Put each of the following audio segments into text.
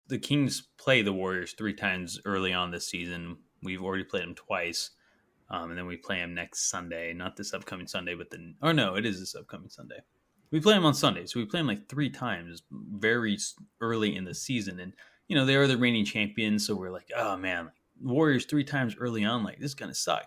the Kings play the Warriors 3 times early on this season. We've already played them twice. And then we play them next Sunday, not this upcoming Sunday, but no, it is this upcoming Sunday. We play them on Sunday, so we play them like 3 times very early in the season, and they are the reigning champions, so we're like, oh man, Warriors 3 times early on, like this is gonna suck.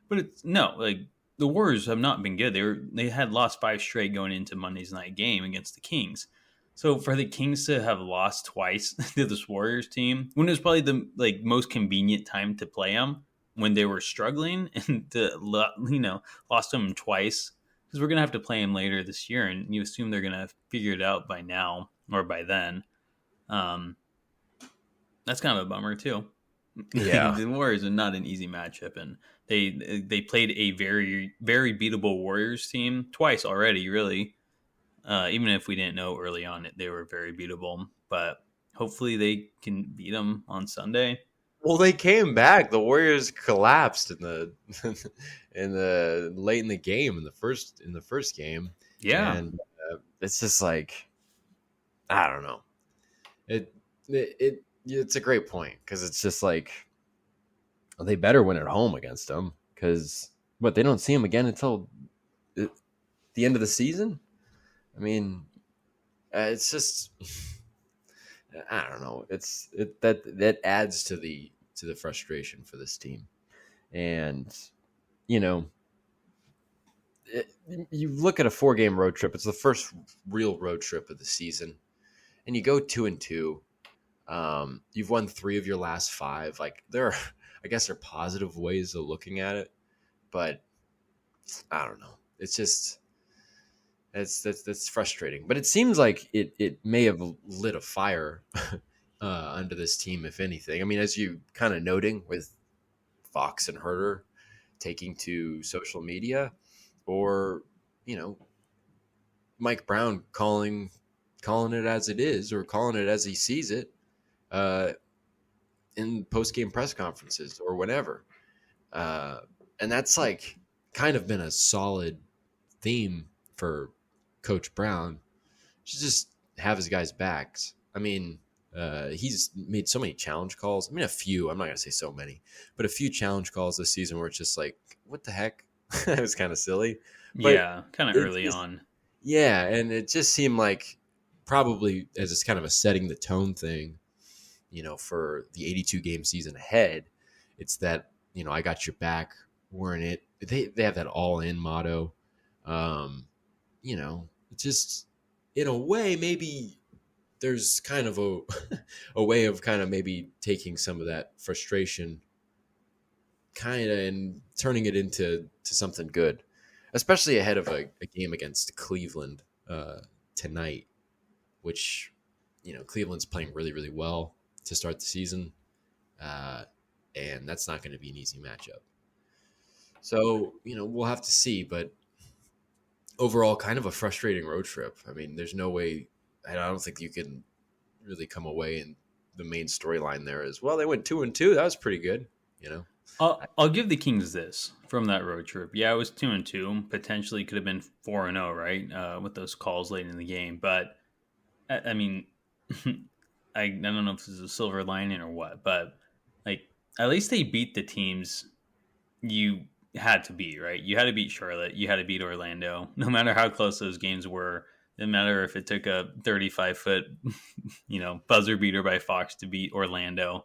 But it's no, like the Warriors have not been good. They had lost 5 straight going into Monday's night game against the Kings. So for the Kings to have lost twice to this Warriors team, when it was probably the most convenient time to play them, when they were struggling, and lost them twice, because we're gonna have to play them later this year, and you assume they're gonna figure it out by now or by then. That's kind of a bummer too. Yeah. The Warriors are not an easy matchup, and they played a very, very beatable Warriors team twice already. Really, even if we didn't know early on they were very beatable, but hopefully they can beat them on Sunday. Well, they came back. The Warriors collapsed in the in the late in the game in the first game. Yeah, and it's just like, I don't know. It's a great point, because it's just like, well, they better win at home against them, because they don't see them again until the end of the season. I mean, it's just. I don't know. That adds to the frustration for this team, and you look at a 4-game road trip. It's the first real road trip of the season, and you go 2-2. You've won 3 of your last 5. Like, I guess there are positive ways of looking at it, but I don't know. It's just. That's frustrating, but it seems like it may have lit a fire under this team, if anything. I mean, as you kind of noting with Fox and Herter taking to social media, or Mike Brown calling it as it is, or calling it as he sees it in post-game press conferences or whatever, and that's like kind of been a solid theme for Coach Brown. Should just have his guys' backs. I mean, he's made so many challenge calls. I mean, a few. I'm not going to say so many, but a few challenge calls this season where it's just like, what the heck? It was kind of silly. But yeah, kind of early on. Yeah, and it just seemed like, probably as it's kind of a setting the tone thing, for the 82-game season ahead. It's that, I got your back. We're in it. They have that all-in motto. Just in a way, maybe there's kind of a way of kind of maybe taking some of that frustration kind of and turning it into something good, especially ahead of a game against Cleveland tonight, which, Cleveland's playing really, really well to start the season. And that's not going to be an easy matchup. So, we'll have to see, but overall, kind of a frustrating road trip. I mean, there's no way. I don't think you can really come away, and the main storyline there is, well, they went 2-2. That was pretty good, I'll give the Kings this from that road trip. Yeah, it was 2-2. Potentially could have been 4-0, right? With those calls late in the game. But I mean, I don't know if this is a silver lining or what, but like, at least they beat the teams you had to beat, right? You had to beat Charlotte. You had to beat Orlando. No matter how close those games were, didn't matter if it took a 35-foot, buzzer beater by Fox to beat Orlando,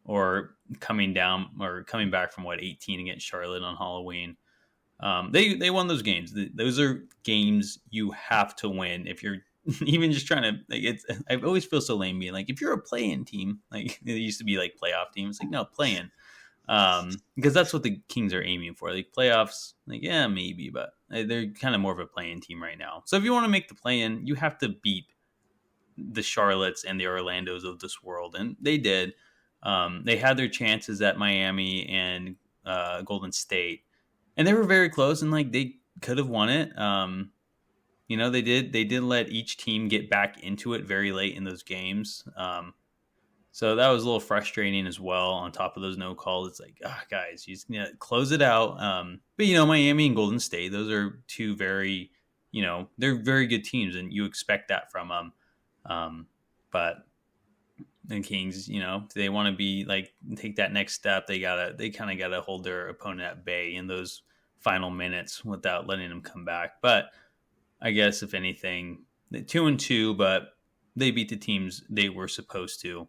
or coming back from 18 against Charlotte on Halloween. They won those games. Those are games you have to win if you're even just trying to. I always feel so lame being like, if you're a play-in team, like it used to be like playoff teams, like no, play-in. Because that's what the Kings are aiming for. Like playoffs, like, yeah, maybe, but they're kind of more of a play-in team right now. So if you want to make the play-in, you have to beat the Charlottes and the Orlandos of this world, and they did. They had their chances at Miami and Golden State, and they were very close, and like they could have won it. They did let each team get back into it very late in those games. So that was a little frustrating as well. On top of those no calls, it's like, guys, you just close it out. But Miami and Golden State, those are two very, they're very good teams, and you expect that from them. But the Kings, if they want to be like take that next step, they kind of gotta hold their opponent at bay in those final minutes without letting them come back. But I guess if anything, 2-2, but they beat the teams they were supposed to.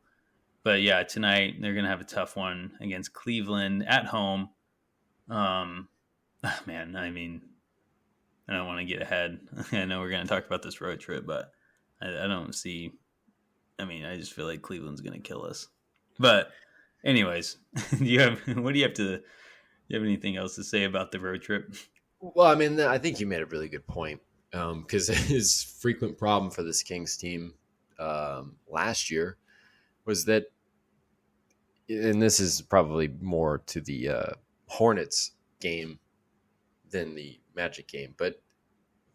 But yeah, tonight they're gonna have a tough one against Cleveland at home. Man, I mean, I don't want to get ahead. I know we're gonna talk about this road trip, but I don't see. I mean, I just feel like Cleveland's gonna kill us. But, anyways, do you have what do you have to? Do you have anything else to say about the road trip? Well, I mean, I think you made a really good point because his frequent problem for this Kings team last year was that, and this is probably more to the Hornets game than the Magic game, but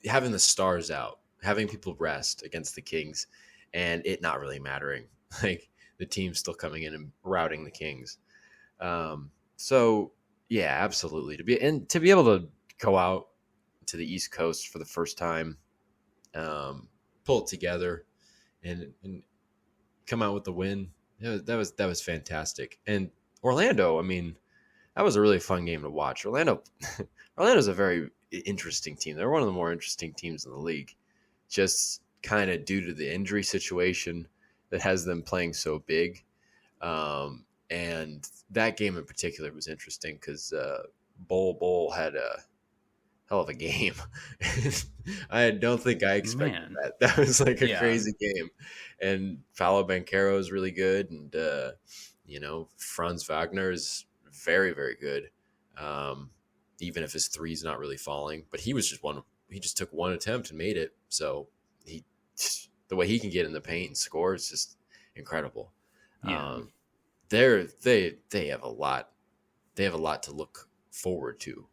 having the stars out, having people rest against the Kings, and it not really mattering, like the team still coming in and routing the Kings. So yeah, absolutely to be able to go out to the East Coast for the first time, pull it together, and come out with the win. That was fantastic. And Orlando, I mean, that was a really fun game to watch. Orlando's a very interesting team. They're one of the more interesting teams in the league, just kind of due to the injury situation that has them playing so big. And that game in particular was interesting because Bol had a hell of a game. I don't think I expected Man, that. That was like a yeah, crazy game. And Paulo Banchero is really good. And, Franz Wagner is very, very good. Even if his three's not really falling. But he just took one attempt and made it. So the way he can get in the paint and score is just incredible. yeah, They have a lot. They have a lot to look forward to